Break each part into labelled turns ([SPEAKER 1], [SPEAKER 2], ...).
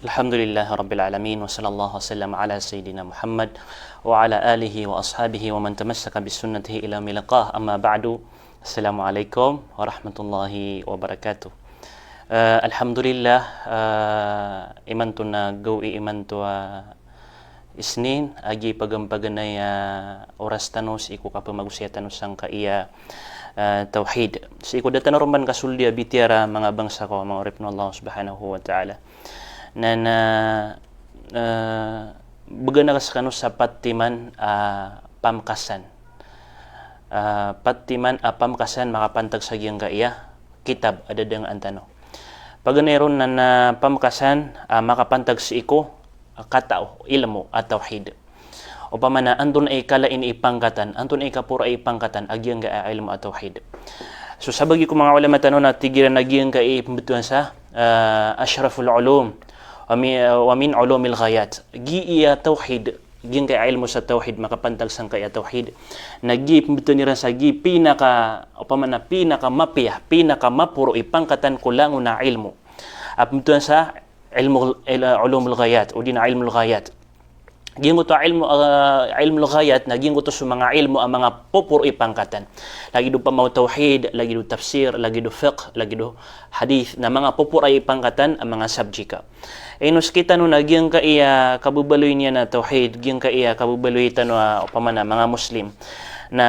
[SPEAKER 1] Alhamdulillah Rabbil Alamin wa sallallahu wasallam ala Sayyidina Muhammad wa ala alihi wa ashabihi wa man tamassaka bisunnatihi ila milaqah amma ba'du. Assalamualaikum warahmatullahi wabarakatuh. Alhamdulillah iman tu na gawi iman tu isnin agi pagampaganay oras tanus iku kapamagusya tanus sang kaiya tauhid. Si iku datan rumban kasuldia bitiara mga bangsa ko mga urip no Allah subhanahu wa ta'ala. Bagana kaskano sa patiman pamkasan. Patiman pamkasan makapantag sa giyang kaiya kitab ada dengan antano. Paganeron na pamkasan makapantag si iko katao ilmu at tauhid. O pamana andun ay kalain ipangkatan, andun ay kapura ipangkatan agyang ga ilmu at tauhid. So sabagi ko mga ulama tanong na tigiran agyang ka ipambutuan sa ashraful ulum wa min ulumil ghayat. Gi iya tauhid, giyang kay ilmu sa tauhid makapantag sang kay tauhid. Nagi pambutuan nira sa gi pinaka o pamana pinaka mapiyah, pinaka mapuro ipangkatan kulangon na ilmu. Pambutuan sa ilmu ulumul ghayat o din ilmul ghayat. Gingo to ilmu ghayat na gingo to sa mga ilmu ang mga pupuro ipangkatan. Lagi do pamaw tauhid, lagi do tafsir, lagi do fiqh, lagi do hadith na mga pupuro ipangkatan ang mga subjika. Inus kita no nagyang ka iya kabubaloy niya na tauhid, gyang ka iya kabubaloy tanwa o pamana mga Muslim na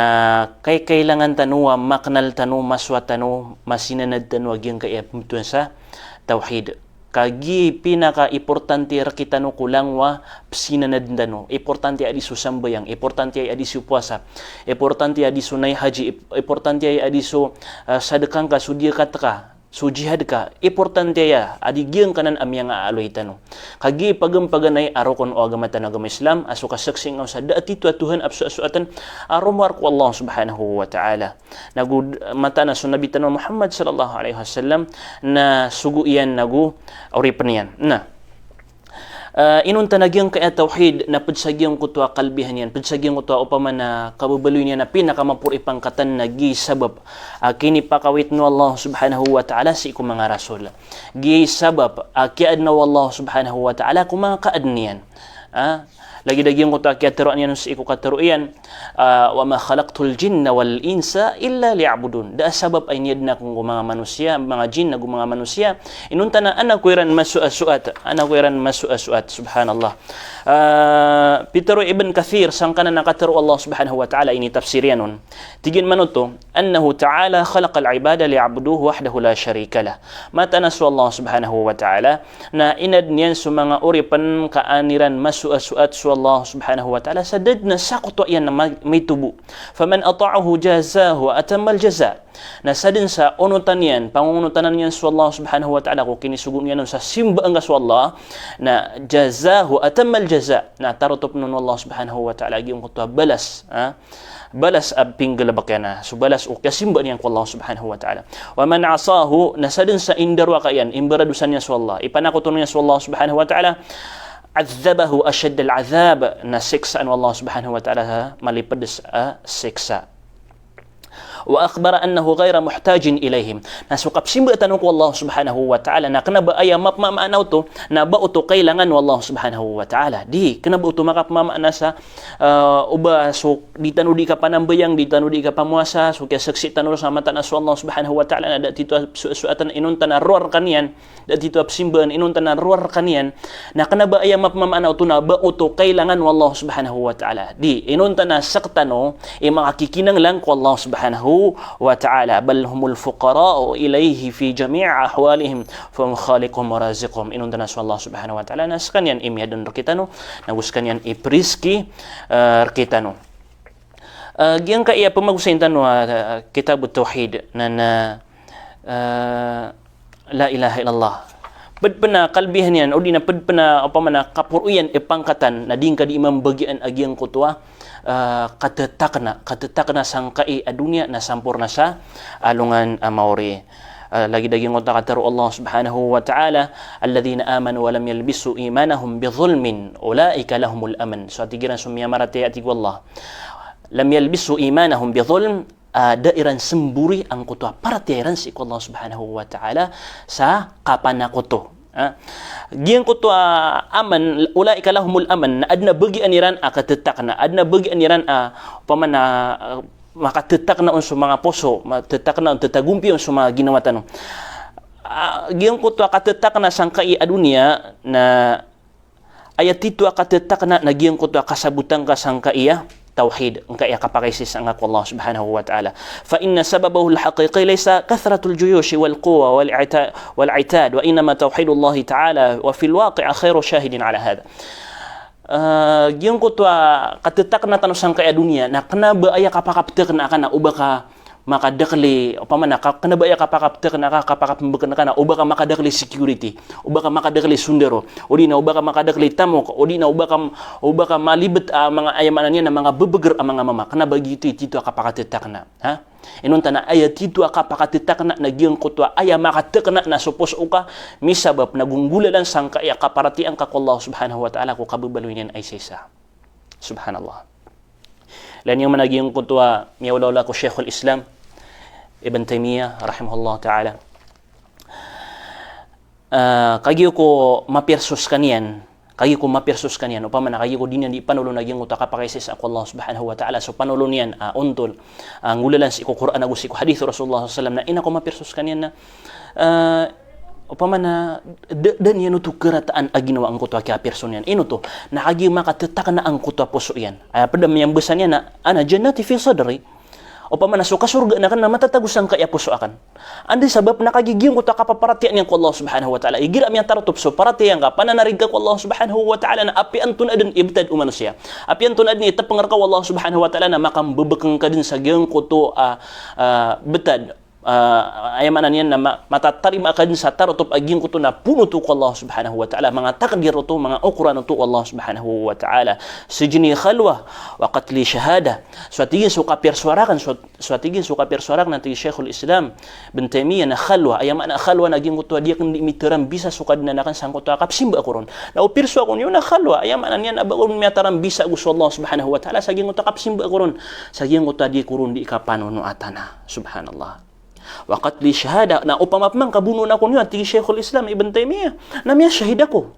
[SPEAKER 1] kailangan tanwa maknal tanwa maswa tanwa masinanad tanwa gyang ka iya pumtuan sa tauhid. Kagi pinaka importante kita no kulang wa sinanad dano. Importante adi su sambayang, importante adi su puasa, importante adi su nay haji, importante adi su sadakang ka sudia kataka, su jihad ka. Importante ya adi giyang kanan amyang aaloy tano. Kagi pagampaganay arokon o agamatan agama Islam aso kasaksing sa daati tu Tuhan absu-asuatan aromar ko Allah subhanahu wa ta'ala. Nagud mata na sunabi tanong Muhammad sallallahu alaihi wasallam na sugu iyan nagu oripan yan. Na inunta nagyang kaya tauhid na padsagyang kutwa kalbihan yan, padsagyang kutwa upaman na kababaloy niya na pinakamapuripangkatan na gisabab kini pakawit no Allah subhanahu wa ta'ala si iku mga rasul. Gisabab kiad na Allah subhanahu wa ta'ala kung mga kaad niyan. Lagi dagyang ko ta kiataruan yan sa iku kataruan wa ma khalaqtul jinna wal insa illa liya'budun. Da sabab ay niyad na kung mga manusia, mga jin na mga manusia inunta na anak ko iran masuasuat subhanallah. Peter ibn Kathir sangkana nakataru Allah subhanahu wa ta'ala ini tafsir yanon. Tigin manuto annahu ta'ala khalaqal ibada liya'buduhu wahdahu la syarika lah. Mata nasu Allah subhanahu wa ta'ala na inad niyan sa mga uripan kaaniran masuasuat Allah subhanahu wa ta'ala sadad na sakto yan na may tubo. Faman ata'ahu jazahu atamal jaza. Na sadin sa unutan yan, pangungutanan yan sa Allah subhanahu wa ta'ala kung kinisugun yan sa simba ang sa Allah na jazahu atamal jaza. Na tarutop nun Allah subhanahu wa ta'ala yung kutwa balas. Balas ab pinggalabak yan na. So balas o kasimba niyan ko Allah subhanahu wa ta'ala. Wa man asahu na sadin sa indarwa ka yan, imbaradusan niya sa Allah. Ipanakutunan niya sa Allah subhanahu wa ta'ala. Azabahu asyad al-azab na siksaan Allah subhanahu wa ta'ala malipadas siksa. Wa akhbara annahu ghayra muhtajin ilayhim. Nasukap simba tanong ko Allah subhanahu wa ta'ala na kanaba ay mapmamaanaw to na ba uto kailangan Allah subhanahu wa ta'ala. Di kanaba uto makapmamaana sa uba so di tanu di ka panambayang, di tanu di ka pamuasa, so kaya saksi tanu sa mata na so Allah subhanahu wa ta'ala na dito suatan inunta na ruar kaniyan, dito simban inunta na ruar kaniyan na kanaba ay mapmamaanaw to na ba uto kailangan Allah subhanahu wa ta'ala. Di inunta na saktano makakikinang lang ko Allah subhanahu wa ta'ala bal humul fuqara'u ilayhi fi jami' ahwalihim fa khaliquhum wa raziquhum. Inunta na sa Allah subhanahu wa ta'ala nas kanyan imiyadon rkitano nagus kanyan ipriski rkitano. Giyang ka iya pamagusayin tano kitab at-tauhid na la ilaha illallah. Padpana kalbihan yan o di na padpana o pamana kapuruyan ipangkatan na din ka di imam bagian agyang kutwa katatakna sangkai adunya na sampurna sa alungan maori. Lagi daging ko takataru Allah subhanahu wa ta'ala alladhina amanu wa lam yalbisu imanahum bidhulmin ulaika lahumul aman. So atigiran sumyamarate atig wallah lam yalbisu imanahum bidhulm dairan semburi ang kuto para tiran si Allah subhanahu wa ta'ala sa kapanakoto Giyan ko to aman, ulaika lahumul aman, na adna bagi aniran akatetak na, adna bagi aniran pamana makatetak na unsa mga puso, matetak na tetagumpi unsa mga ginawa tanong. Giyan ko to akatetak na sangkai adunia na ayat itu akatetak na giyan ko to kasabutan ka sangkai توحيد انك كباقيسيس انك الله سبحانه وتعالى فإن سببه الحقيقي ليس كثرة الجيوش والقوة والعتاد وإنما توحيد الله تعالى وفي الواقع خير شاهد على هذا giyan ko to katetak na tanong sangkaya dunia na kana ba aya kapakaptek na kana ubaka makadakli pamana kana ba aya kapakaptek na kapakapembeken kana ubaka makadakli security ubaka makadakli sundero odina ubaka makadakli tamok odina ubaka malibet mga ayamanan niya na mga bebeger mga mama kana begitu itu kapakatetak na inon tana aya titu kapakatetak na giyan ko to aya makatekna na supos uka misabab nagunggulalan sangka ya kaparatian ka Allah subhanahu wa ta'ala ko kababaluinin ay sisa subhanallah lan yung managing ko to miyawala ko Sheikhul Islam Ibn Taymiyyah rahimahullah ta'ala kagiyo ko mapirsus kanian upama na kagiyo ko din yan di panulo na yung utaka pakaisis ako Allah subhanahu wa ta'ala so panulo niyan untol ang ulalan si ko Quran agus si ko hadith Rasulullah sallallahu alaihi wasallam na ina ko mapirsus kanian na upama na dan yan to kerataan aginawa ang kuto kaya person yan ino to nakagi makatetak na ang kuto puso yan pada yang besan yan na ana jannati fi sadri upama na suka surga na kan na matatagusan kaya puso akan andi sabab nakagiging ko ta kapaparatian yang ko Allah subhanahu wa ta'ala igira mi tarutup so paratian ka pananarig ka ko Allah subhanahu wa ta'ala na api antun adun ibtad manusia api antun adni tapangar ka Allah subhanahu wa ta'ala na makambebekeng ka din sa gyang ko to betad ayamanan yan na matatarima ka din sa tarutup aging ko to na puno to ko Allah subhanahu wa ta'ala mga takdir to mga ukuran to Allah subhanahu wa ta'ala sijni khalwa wa qatli shahada suatigin suka persuarakan suatigin suka persuarakan nanti Sheikhul Islam Ibn Taymiyyah na khalwa ayamana khalwa naging ko to dia kan dimiteram bisa suka dinanakan sangko to akap simba kuron na upirso akon yun na khalwa ayamanan yan abaon miyataram bisa gusto Allah subhanahu wa ta'ala saging ko to akap simba kuron saging ko to di kurun di ikapano no atana subhanallah waqat li syahada na upama pamang kabuno na ko niya ti Sheikhul Islam Ibn Taymiyyah na miya syahid ako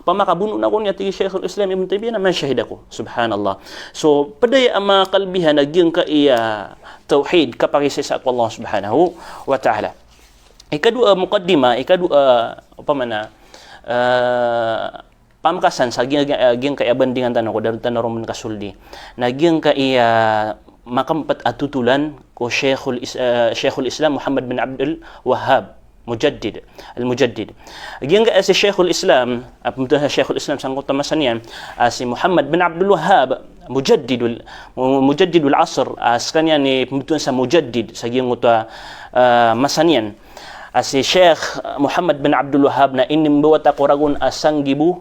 [SPEAKER 1] upama kabuno na ko niya ti Sheikhul Islam Ibn Taymiyyah na miya syahid ako subhanallah so paday ama kalbihan nagyang ka iya tauhid kapakisay sa Allah subhanahu wa ta'ala ikadua muqaddima upama na pamkasan sa gyang ka bandingan tanong ko daru tanaron kasuldi nagyang ka iya makampat atutulan ko Sheikhul Islam Muhammad bin Abdul Wahhab Al-Mujaddid. Gyang si Sheikhul Islam, Sheikhul Islam sangkot tamasan yan, si Muhammad bin Abdul Wahhab Mujaddidul Asr, kanya ni pembutuan sa Mujaddid sa gyang uta masanian. Si Sheikh Muhammad bin Abdul Wahhab na inimbuwat ako ragun asanggibu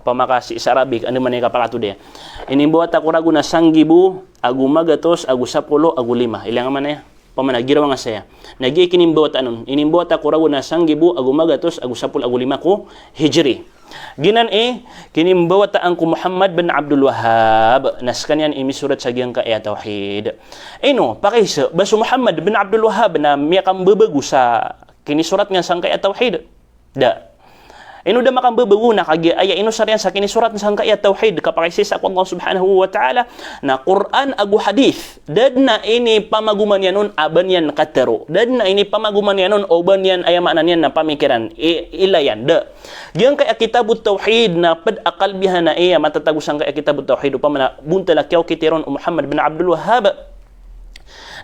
[SPEAKER 1] pamakasi sa Arabic ano man kapakatu dia inimbuat ako ragu na sanggibu agu magatos agu 10 agu 5 ilang man ya pamana girawa nga saya nagi kinimbuat anon inimbuat ako ragu na sanggibu agu magatos agu 10 agu 5 ko hijri ginan kinimbuat ang ko Muhammad bin Abdul Wahhab naskanyan imisurat sa giyang ka tauhid ino pakisa baso Muhammad bin Abdul Wahhab na miyakam bebagu sa kinisurat nga sang ka tauhid da ino da makambabagu na kagi aya ino saryan sa kinisurat sang kaya tauhid kapakaisis ako Allah subhanahu wa ta'ala na Quran agu hadith dadna ini pamaguman yanon aban yan katero dadna ini pamaguman yanon oban yan ayamanan yan na pamikiran ilayan da gyang kaya kitabut tauhid na pad akal bihana iya matatagusang kaya kitabut tauhid upama na buntala kyaw kitiron Muhammad bin Abdul Wahhab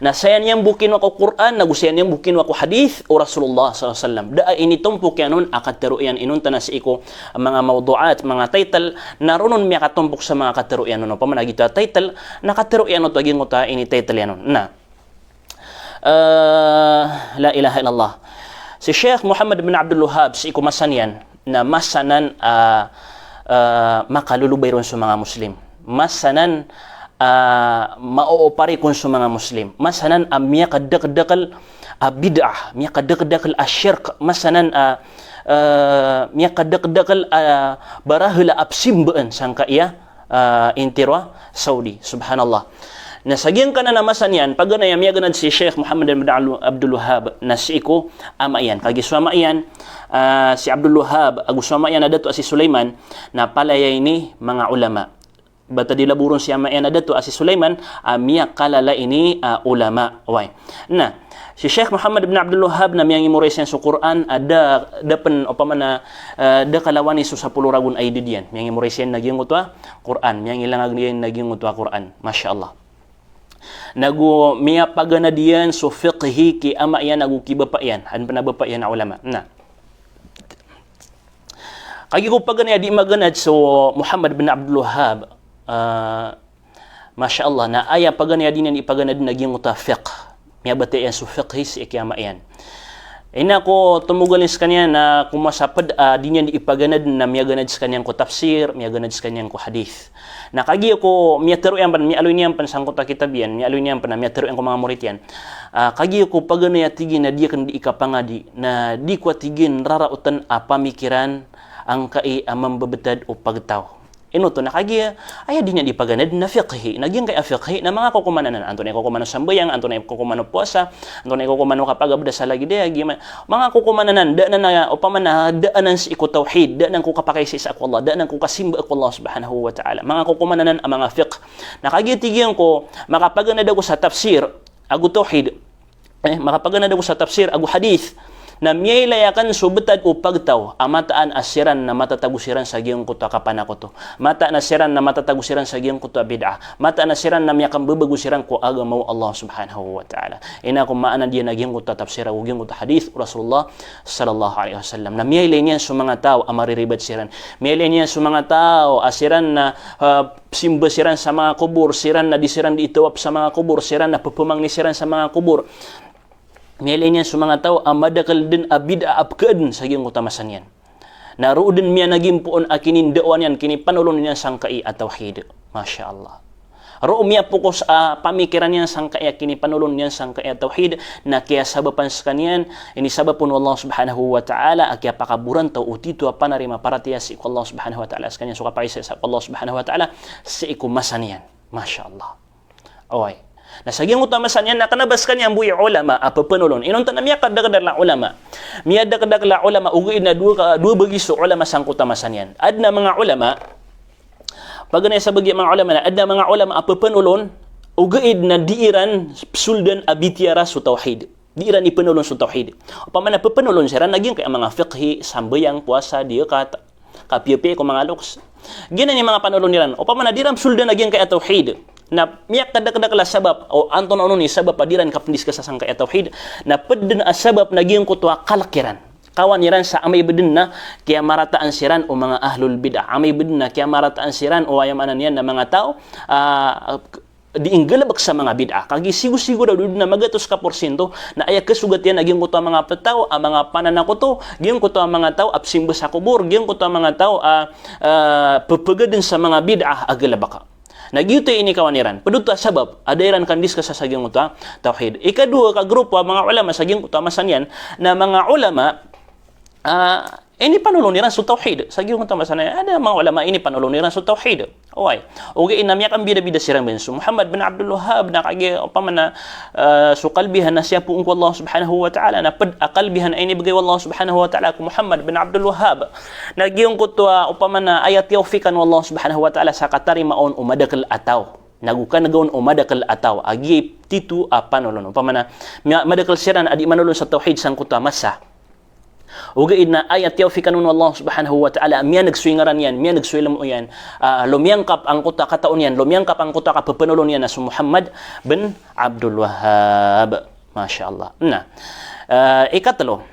[SPEAKER 1] na sayan yang bukin wako Quran, nagusayan yang bukin wako hadith o Rasulullah SAW. Da ini tumpuk yanon akataruyan inun tanas iko mga mawduat, mga title narunon miya katumpuk sa mga kataruyan no pamana gito title nakataruyan no to aging uta ini title yanon na la ilaha illallah. Si Sheikh Muhammad bin Abdul Wahhab si iko masanian na masanan makalulubay ron sa mga Muslim. Masanan maoopari kun sa mga Muslim. Masanan miya kadakdakal bid'ah, miya kadakdakal asyirk, masanan miya kadakdakal barahula absimbaan sangka iya intirwa Saudi. Subhanallah. Nasagyan ka na namasan yan, pag ganaya miya ganad si Sheikh Muhammad bin Abdul Wahhab na si iko amayan. Kagiswa maayan, si Abdul Wahhab agus samayan adato si Sulaiman na palaya ini mga ulama. Bata dilaburon siya mayan adato si Sulaiman miya kalala ini ulama. Way. Na si Syekh Muhammad bin Abdul Wahhab na miyang imoresen sa Quran ada dapen upamana da kalawani so 10 ragun ay didian miyang imoresen naging utwa Quran miyang ilangag diyan naging utwa Quran. Masyaallah. Nagu miya pagana diyan so fiqhi ki ama yan nagu kibapa yan han panabapa yan ulama. Na kagi ko pagana di maganad so Muhammad bin Abdul Wahhab Masya Allah na aya pagana din ni pagana din naging utafiq miya bate yan so fiqhi si ikiyama yan ina ko tumugalis kanya na kumasapad din yan ipaganad na miya ganad sa kanyang ko tafsir miya ganad sa kanyang ko hadith na kagi ko miya tero yan pan miya aloy niyan pan sang kota kitab yan miya aloy niyan pan miya tero yan ko mga murid yan kagi ko pagana ya tigin na di kan di ikapangadi na di ko tigin rarautan pamikiran ang kai mambabetad o pagtaw ino to nakagi ay di niya dipaganad na fiqhi naging kay fiqhi na mga kukumanan anto na kukumano sambayang anto na kukumano puasa anto na kukumano kapag abda sa lagi dia mga kukumanan da na upaman na daanan si ko tauhid da nang ko kapakaysi sa Allah da nang ko kasimba ako Allah subhanahu wa ta'ala mga kukumanan ang mga fiqh nakagi tigyan ko makapaganad ako sa tafsir agu tauhid makapaganad ako sa tafsir agu hadith na miyay layakan subetad o pagtaw amataan asiran na matatagusiran sa giyong kuto kapanakoto mata na siran na matatagusiran sa giyong kuto bid'ah mata na siran na miyakang babagusiran ko agamaw Allah subhanahu wa ta'ala ina kung maanan diyan naging kuto tafsira o giyong kuto hadith Rasulullah sallallahu alaihi wasallam na miyay layan sa mga tao amariribat siran miyay layan sa mga tao asiran na simba siran sa mga kubur siran na disiran diitawap sa mga kubur siran na pupumang ni siran sa mga kubur Milenya sa mga tao amadakal din bid'a apkaad sa giyong utamasan yan. Naroon din miya naging puon akinin dawan yan kini panulon niya sangkai at tauhid. Masya Allah. Roon miya pukos pamikiran niya sangkai kini panulon niya sangkai at tauhid na kaya sabapan sa kanyan ini sabapun Allah subhanahu wa ta'ala kaya pakaburan tao utito panarima para tiya si Allah subhanahu wa ta'ala sa kanyan suka paisa sa Allah subhanahu wa ta'ala sa ikumasan yan. Masya Allah. Okay. Na sa giyang utamasan yan, nakanabas kanya ang buhay ulama, papanulon. Inunta na miya kadagdagla ulama. Miya kadagdagla ulama, ugoy na dua bagiso ulama sang utamasan yan. Ad na mga ulama, pag na sa bagi mga ulama na, ad na mga ulama, papanulon, ugoy na diiran, suldan abitiara su tauhid. Diiran ipanulon su tauhid. Upama na papanulon siya, naging kaya mga fiqhi, sambayang, puasa, diyakat, kapiyapi, kung mga luks. Gina ni mga panulon nilan. Upama na diram suldan naging kaya tauhid. Na miyak kadakadakala sabab o anton ano ni sabab padiran kapndis ka sa sangka tauhid na pedden asbab naging kutwa kalakiran kawan iran sa amay bedin na kaya marataan siran o mga ahlul bid'ah amay bedin na kaya marataan siran o ayamanan yan na mga tao diinggalabak sa mga bid'ah kagi sigo daw na magatos ka porsyento na ayak kasugat yan naging kutwa mga tao ang mga pananakoto giyong kutwa mga tao apsimba sa kubur giyong kutwa mga tao papagadin sa mga bid'ah agalabaka Nagyuto ini kawaniran. Paduta sabab, adairan kandis ka sa sagyong uta, tauhid. Ikadua ka grupo, mga ulama, sagyong utamasan yan, na mga ulama, ini panuluniran sa tauhid. Sagyong utamasan yan, ada mga ulama, ini panuluniran sa tauhid. Okay. Okay, inamyak ang bida-bida sirang benso. Muhammad bin Abdul Wahhab, na kagi, upaman na, sukalbihan na siya po ungko Allah subhanahu wa ta'ala, na akalbihan ay nibigay Allah subhanahu wa ta'ala ko Muhammad bin Abdul Wahhab. Nagyong kuto, upaman na ayat yawfikan Allah subhanahu wa ta'ala sa katari maon umadakal ataw. Nagukan nagaon umadakal ataw. Agi titu panulon. Upaman na, madakal siran adi manulon sa tauhid sang kuto masa. Ugaid na ayat yawfikan Allah subhanahu wa ta'ala miya nagsuingaran yan, miya nagsuilam o yan lumiyangkap ang kuta kataon yan lumiyangkap ang kuta kapapanulon yan na si Muhammad bin Abdul Wahhab. Masya Allah. Na ikatalo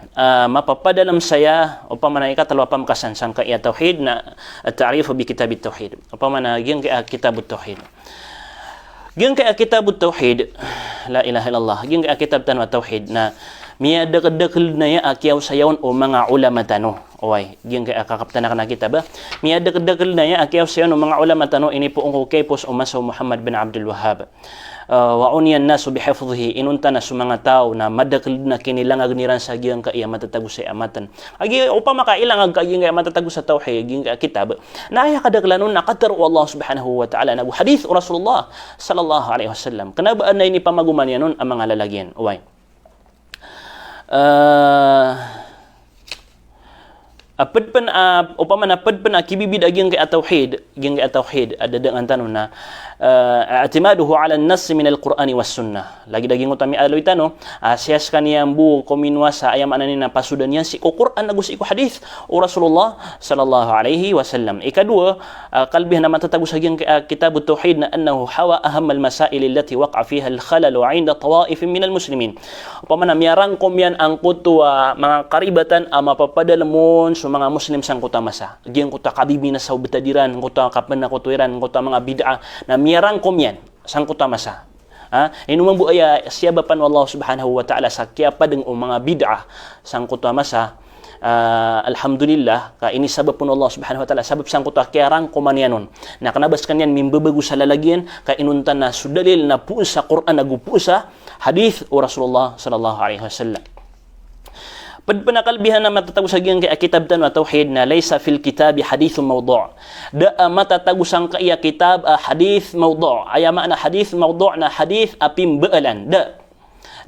[SPEAKER 1] mapapadalam saya upama na ikatalo pamkasan sang kaya tauhid na ta'rif bi kitab at-tauhid upama na gyang kaya kitab at-tauhid gyang kaya kitab at-tauhid la ilaha illallah gyang kaya kitab tan at-tauhid na miya dakadakal na ya akiyaw sayawan o mga ulama tano. Oy, gyang kaya kakaptan na kita ba? Miya dakadakal na ya akiyaw sayawan o mga ulama tano ini po ang kukepos o masaw Muhammad bin Abdul Wahhab. Wa uniyan nasu bihifdhihi inunta na sa mga tao na madakal na kinilangag niran sa gyang kaya matatago sa amatan. Agi upama kailangag gyang kaya matatago sa tauhid gyang kaya kitab. Naaya kadaglanon nakataru Allah subhanahu wa ta'ala nagu hadith Rasulullah sallallahu alaihi wasallam. Kanabaan na ini pamaguman yanon ang mga lalagyan. Oy. Apad upama na padpan kibibid aging kay tauhid, aging kay tauhid ada dengan tanong na i'timaduhu ala an-nass min al-Qur'ani was sunnah. Lagi daging utami aloy tano, siyas kaniyang bu kominwa sa ayam anan na pasudan yan si Quran agus iku hadith o Rasulullah sallallahu alaihi wasallam. Ikadua, kalbih na matatagos aging kitab at-tauhid na annahu hawa aham al-masail allati waqa fiha al-khalal 'inda tawaif min al-muslimin. Upama na miyarang komyan ang kutwa mga karibatan mapapadalmon sa mga muslim sang kota masa. Aging kota kabibi na sa betadiran, kota kapan na kutuiran, kota mga bid'ah na miyarang komyan sang kota masa. Inumang buaya siyabapan Allah subhanahu wa ta'ala sa kiapadeng o mga bid'ah sang kota masa. Alhamdulillah ka ini sabab pun Allah subhanahu wa ta'ala sabab sang kota kiarang komanianon na kanabas kanyan mimbebagu sa lalagyan ka inuntan na sudalil na pusa Quran nagu pusa hadith o Rasulullah sallallahu alaihi wasallam. Padpanakalbihan na matatagusagyan kay kitab tan wa tauhid na laysa fil kitabi hadithun mawdu'. Da matatagusang kay kitab hadith mawdu'. Aya maana hadith mawdu' na hadith apim baalan.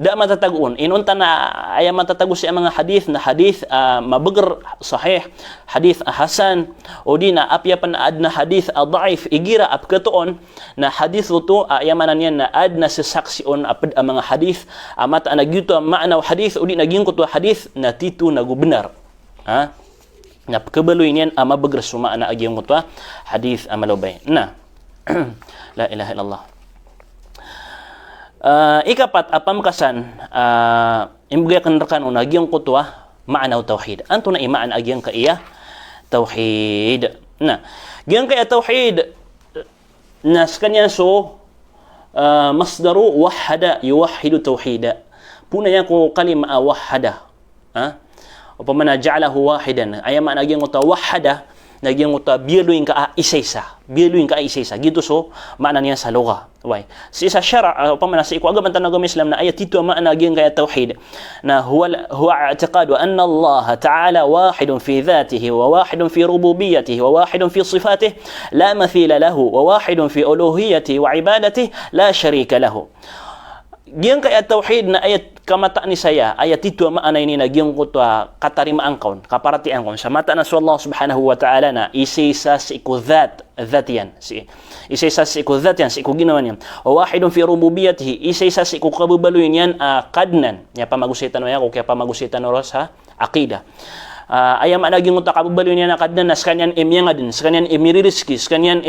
[SPEAKER 1] Da matatagun inunta na aya matatagus sa mga hadith na hadith mabagar sahih, hadith hasan o di na apya pan adna hadith dhaif igira ap katuon na hadith to aya manan yan na adna sa saksion apad ang mga hadith mata nagyuto maana hadith o di naging kuto hadith na titu na benar na kabaluin yan mabagar suma na agyong kuto hadith malubay na la ilaha illallah. Ikapat apamkasan imbagakan rekan unagyang kutwa maanaw tauhid. Anto na imaan agyang kaiya tauhid. Na, gyang kaya tauhid nas kanyan so masdaru wahada yuwahhidu tauhida. Puna yan ko kalima wahada. Upama na ja'alahu wahidan. Ayama agyang kutwa wahada nagyang uta biyaluin ka isa-isa gitu so maana niya sa lugha way si sa syara upama sa iko agaman tanag Islam na ayat ito maana gyang kaya tauhid na huwa i'tiqadu anna Allah ta'ala wahidun fi dhatihi wa wahidun fi rububiyyatihi wa wahidun fi sifatihi la mathila lahu wa wahidun fi uluhiyyatihi wa ibadatihi la sharika lahu. Gyang kaya tauhid na ayat kamata ni saya ayat itu maana ini na gyang kutwa katarimaan kaon kaparatian kaon sa mata na Allah subhanahu wa ta'ala na isa sa iku dhatiyan si isa sa iku dhatiyan si iku ginawan yan wa wahidun fi rububiyyatihi isa sa iku kabubaluin yan kadnan ya pamagusitan mo yan kaya pamagusitan ro sa aqida. Ayam ana gyung utak kabubaluin yan kadnan na skanyan emyangadin skanyan emiririski skanyan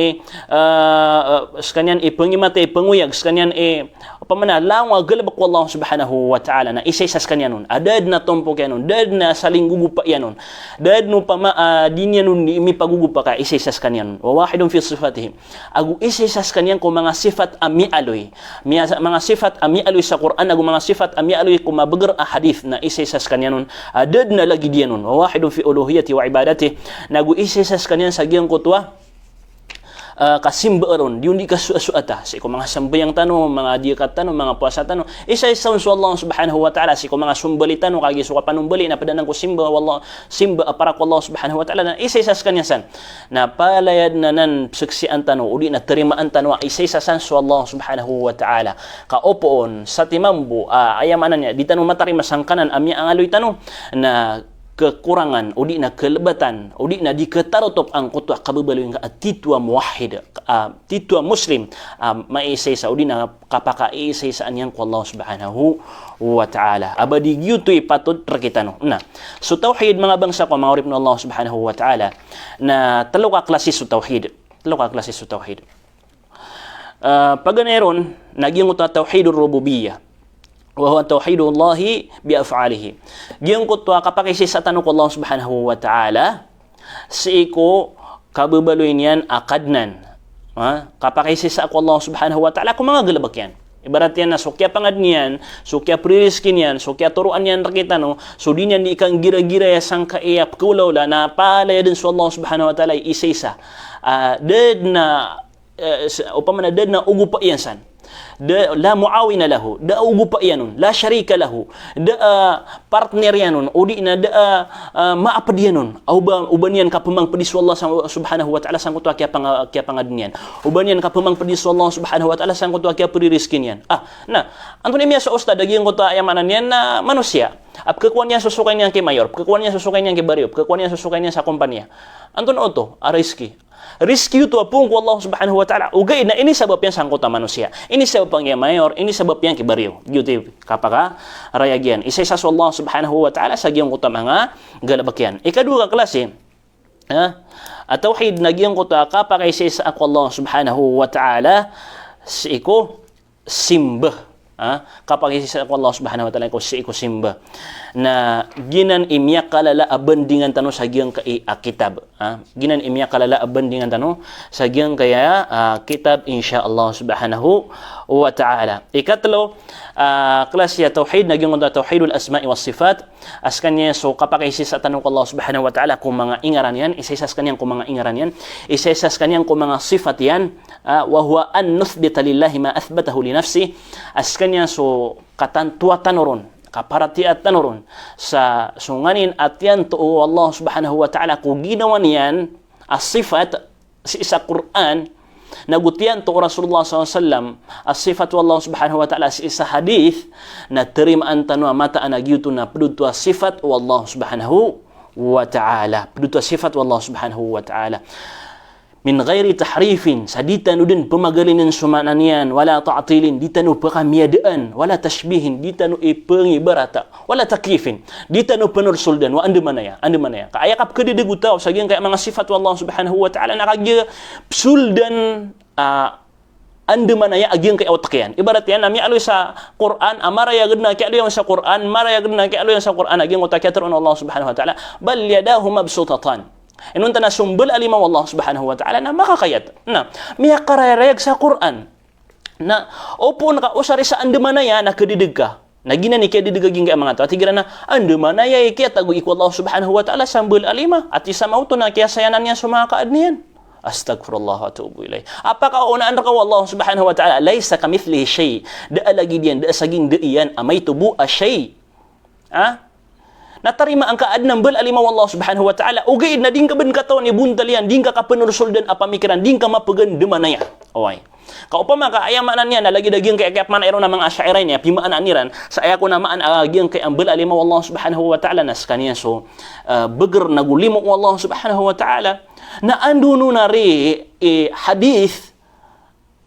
[SPEAKER 1] skanyan pangimate panguyag skanyan pamana lawa galabak wallahu subhanahu wa ta'ala na isa sa kanyanon adad na tompo kanon dad na saling gugupa yanon dad no pama dinyanon mi pagugupa ka isa sa kanyanon wa wahidun fi sifatihi agu isa sa kanyan ko mga sifat ami aloy mga sifat ami aloy sa Quran agu mga sifat ami aloy ko mabagar hadith na isa sa kanyanon adad na lagi diyanon wa wahidun fi uluhiyyati wa ibadati nagu isa sa kanyan sa giyang kutwa kasimba aron diundi ka suata si ko mga sambayang tano mga diakat tano mga puasa tano isa-isa sa Allah subhanahu wa ta'ala si ko mga sumbali tano kagi suka panumbali na padanang ko simba wallah simba para ko Allah subhanahu wa ta'ala na isa-isa sa kanya san na palayad na nan saksian tano uli na tarimaan tano isa-isa sa Allah subhanahu wa ta'ala kaopoon sa timambu ayamanan niya di tano matarima sangkanan amya ang aloy tano na kekurangan udi na kelebatan udi na diketarotop ang kutwa kababaluin ka titwa muwahhid titwa muslim maisay sa udi na kapaka isay sa anyang ko Allah subhanahu wa ta'ala abadi gyutoy patod rakitano na so tauhid mga bangsa ko mga urip na Allah subhanahu wa ta'ala na talo ka klase sa tauhid paganeron naging tauhidur rububiyyah wa huwa tauhidullahi bi af'alihi. Gyang kutwa kapakisi sa tanong ko Allah subhanahu wa ta'ala si iko kababaluin yan akadnan. Kapakisi sa ako Allah subhanahu wa ta'ala kung mga galabak yan. Ibarat yan na sukya pangad niyan, sukya pririskin yan, sukya turuan yan rakita no, so di niyan di ikang gira-gira ya sang kaiyap kulawla na palaya din sa Allah subhanahu wa ta'ala isa-isa. Dad na upama na dad na ugupa yan san. da la muawina lahu, da ugupa yanun, la syarika lahu, da partner yanun, udina da maapa diyanun, ubanian ka pemang pedis Allah subhanahu wa ta'ala sang kutua kia pangadunian, ubanian ka pemang pedis Allah subhanahu wa ta'ala sang kutua kia peri rizkinian. Nah, antun ini biasa ustad daging kutua ayamanan yan na manusia. Kekuannya sesukai yang ke mayor, kekuannya sesukai yang ke bariop, kekuannya sesukai yang sa kompanya. Antun oto, rizki. Rizki itu apung ku Allah subhanahu wa ta'ala. Ugay na ini sebab yang sangkota manusia. Ini sebab yang mayor, ini sebab yang kibariw. Gitu kapaka rayagian. Isay sa Allah subhanahu wa ta'ala sa giyong kuta mga galabakyan. Ikadua ka klase, at-tawhid na giyong kuta kapaka isay sa ako Allah subhanahu wa ta'ala si iko simbah. Kapag isa ko Allah subhanahu wa ta'ala ko si iko simba na ginan imya kalala abandingan tano sa giyang kay kitab, ginan imya kalala abandingan tano sa giyang kaya kitab insyaallah subhanahu wa ta'ala. Ikatlo, klase ya tauhid na giyang tauhidul asma'i was sifat askanya. So kapag isa tanong ko Allah subhanahu wa ta'ala kung mga ingaran yan, isa-isas kanyang kung mga ingaran yan, isa-isas kanyang kung mga sifat yan, wa huwa an nuthbita lillahi ma athbatahu li nafsi askanya. So katantuatan ron, kaparatiatan ron sa sunganin at yan to Allah subhanahu wa ta'ala kung ginawan yan as-sifat si isa Quran nagutian to Rasulullah SAW as-sifat Allah subhanahu wa ta'ala si isa hadith na terimaan tanwa mata anagyuto na pedutu as-sifat Allah subhanahu wa ta'ala, pedutu as-sifat Allah subhanahu wa ta'ala min ghairi tahrifin, sa ditanu din pemagalinin sumananian, wala ta'tilin, ditanu pakamiadaan, wala tashbihin, ditanu ipengibarata, wala takyifin, ditanu penursuldan, wa ande manaya, kaayakap kedidegutaw sa giyang kaya mga sifat Allah subhanahu wa ta'ala nakagya suldan ande manaya agiyang kay awtakyan. Ibarat yan nami aloy sa Quran, maraya gudna kay aloy sa Quran, maraya gudna kay aloy sa Quran agiyang awtakyan Allah subhanahu wa ta'ala, bal yadahu mabsutatan. Inunta na sumbal alimaw Allah subhanahu wa ta'ala na makakayat na miya karayarayag sa Quran na opo nakausari sa andamanaya na kadidig ka na ginani kaya didigaging kaya mga tao atigira na andamanaya kaya tago iko Allah subhanahu wa ta'ala sambal alima at isa mauto na kaya sayanan niya sumakaad niyan. Astagfirullah wa atubu ilay. Apakah unaan ka Allah subhanahu wa ta'ala laysa kamithlihi shay, da alagi diyan da saging daiyan amay tubu a shay. Natarima ang kaad ng bal alimaw Allah subhanahu wa ta'ala ugay na din ka ban katawan ibuntalian din ka kapenursuldan apamikiran din ka mapagan demanaya. Okay. Kaupama ka ayamanan niya nalagi dagyang kay kay man na mga asyairay niya pimaan aniran sa aya ko namaan agyang kay ambal alimaw Allah subhanahu wa ta'ala nas kaniya so beger nagulimo Allah subhanahu wa ta'ala na anduno na ri hadith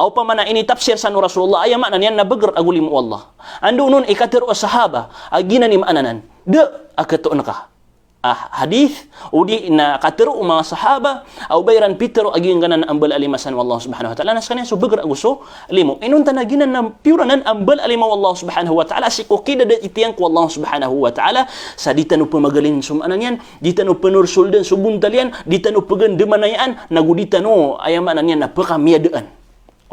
[SPEAKER 1] aw pa man ini tafsir sa Rasulullah ayamanan niya na beger agulimo Allah andunon ikatiro sahaba agina ni maananan de akato naka hadith udi na katero mga sahaba au bayran pitero aging ganan ambal alimasan wallahu subhanahu wa ta'ala nas kaniya so beger aguso limo inunta na ginan na puranan ambal alimaw wallahu subhanahu wa ta'ala si kokida da itiyang ko wallahu subhanahu wa ta'ala sa ditanu pemagalin sumanan yan ditanu penursuldan subuntalian ditanu pegan demanayaan naguditanu ayamanan yan na pakamiadaan.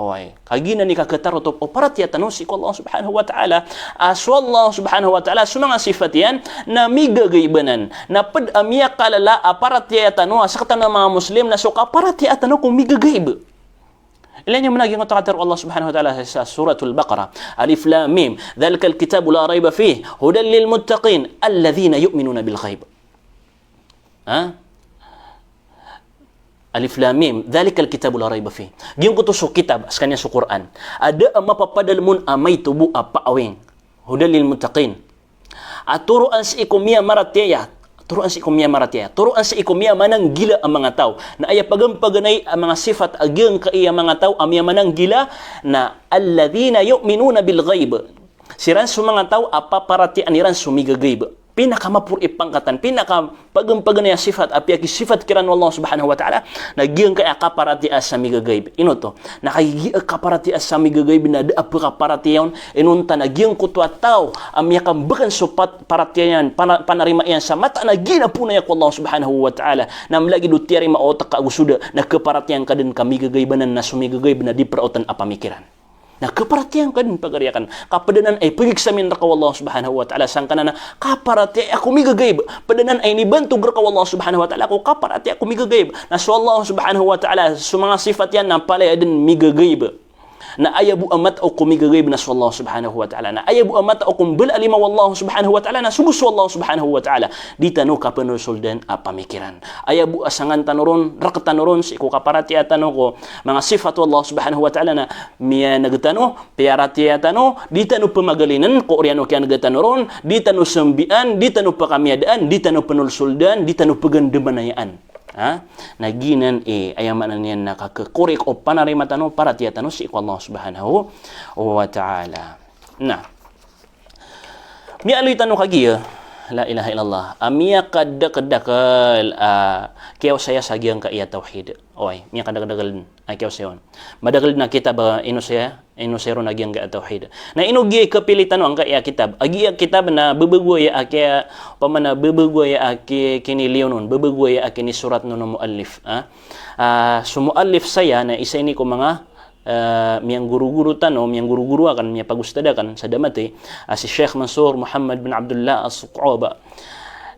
[SPEAKER 1] Oy, kagina ni kakataro to operat ya tanusi ko Allah subhanahu wa ta'ala aso Allah subhanahu wa ta'ala sumanga sifat yan na migagaybanan na pad amya kalala aparat ya tanu sakta na mga muslim na so aparat ya tanu kung migagayb. Ilan yung managing utakatar Allah subhanahu wa ta'ala sa suratul Baqarah Alif Lam Mim dhalika alkitabu la rayba fih hudan lil muttaqin alladhina yu'minuna bil ghaib. Alif Lam Mim dzalikal kitabu la raiba fi. Giung ko to so kitab askanya sa Quran. Ada mapapadalmun amay tubu apa awing. Hudal lil muttaqin. Aturuan si ikumia maratiya. Turuan si ikumia maratiya. Turuan si ikumia manang gila ang mga tao. Na aya pagampaganay ang mga sifat agyang kaiya mga tao amya manang gila na alladhina yu'minuna bil ghaib. Siran sa mga tao apa paratian niran sumigagayb. Pinakamapur ipangkatan pinakapagampaganaya sifat api sifat kiran Allah subhanahu wa ta'ala nagyang kay akaparati as sa migagayb ino to nakagi akaparati as sa migagayb na da apakaparatiyon inunta nagyang kutwa tao amya kambakan supat paratiyan panarima yan sa mata na ginapuna ya ko Allah subhanahu wa ta'ala namlagi dutiari maotak kaagusuda na kaparatiyan ka din kamigagaybanan na sumigagayb na di prautan apamikiran. Na kaparatiyan ka din pagariyakan. Kapadanan ay pagigsamin ra ka Allah subhanahu wa ta'ala sang kanana kaparati ako migagayb. Padanan ay nibantog ra ka Allah subhanahu wa ta'ala ako kaparati ako migagayb. Na so Allah subhanahu wa ta'ala sa mga sifat yan na palay din migagayb. na ayabu amat o kumigagay na sa Allah subhanahu wa ta'ala na ayabu amat o kumbal alima wallahu subhanahu wa ta'ala na subus wallahu subhanahu wa ta'ala di tanu kapanusuldan a pamikiran ayabu asangan tanuron rak tanuron si ko kaparati atano ko mga sifat wallahu subhanahu wa ta'ala na miya nagatano piyarati atano di tanu pemagalinan ko oriano kaya nagatanuron di tanu sembian di tanu pakamiadaan di tanu penulsuldan di tanu pegandemanayaan naginan ayamanan niyan nakakakurik o panarimatano para tiyatano si Allah subhanahu wa ta'ala. Nah, mialoy tanong kagiya, la ilaha illallah, miya kadakadakal, kiyaw saya sagyang ka iya tawhid. Oy, miya kadakadakal, kiyaw sayon. Madakal na kitab, inosero nagyang ka tawhid. Na inugi kapilitan ang ka iya kitab. Agi kitab na bebegoy kaya pamana bebegoy kini Leonon, bebegoy kini surat no muallif. Sumuallif saya na isa ini ko mga miyang guru-guru tano, miyang guru-guru akan miya pagustadakan sa damati si Sheikh Mansur Muhammad bin Abdullah As-Suqaba.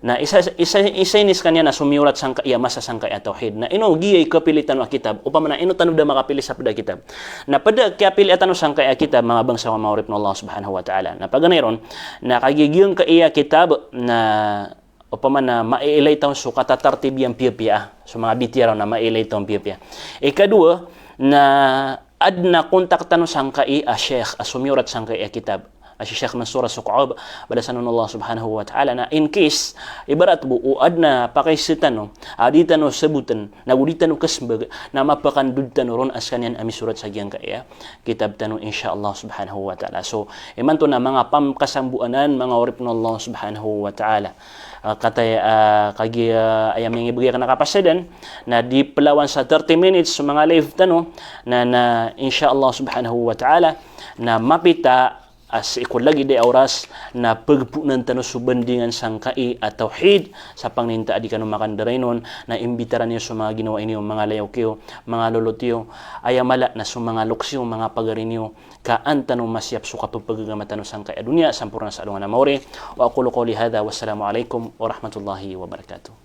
[SPEAKER 1] Na isa inis kanya na sumiurat sang iya masa sang kaya tauhid na ino giyay kapilitan wa kitab upama na ino tanu da makapili sa pada kitab na pada kapilitan sang kaya kitab mga bangsa wa maurip no Allah subhanahu wa ta'ala na paganayron na kagigiyong ka iya kitab na upama na mailay taon so katatartib yang pia-pia so mga bitiraw na mailay taon pia-pia ikadua na adna kontak tanu sang kaya Sheikh sumiurat sang kaya kitab si Syekh Mansur As-Suqab balasan Allah subhanahu wa ta'ala na in case ibarat bu adna pakaisitan no aditan no sebutan naguditan no kasbag na mapakandudtan ron askanyan ami surat sagyang kaya kitab tanu insyaallah subhanahu wa ta'ala so imanto na mga pamkasambuanan mga urip no Allah subhanahu wa ta'ala katay kagi ayam yang ibigay ka nakapasadan na di pelawan sa 30 minutes sa mga live tanu na insyaallah subhanahu wa ta'ala na mapita as ikon lagi de oras na pagpunan tano subandingan sang kai at tauhid sa pangninta adi kanu makandaraynon na imbitaran niyo sa mga ginawa inyo mga layaw kiyo mga lolotiyo ayamala na sa mga luksyo mga pagarinyo kaan tano masyap suka pagpagagamatan sang kai dunya sampurna sa adungan na mauri wa aqulu qawli hadha wassalamu alaikum warahmatullahi wabarakatuh.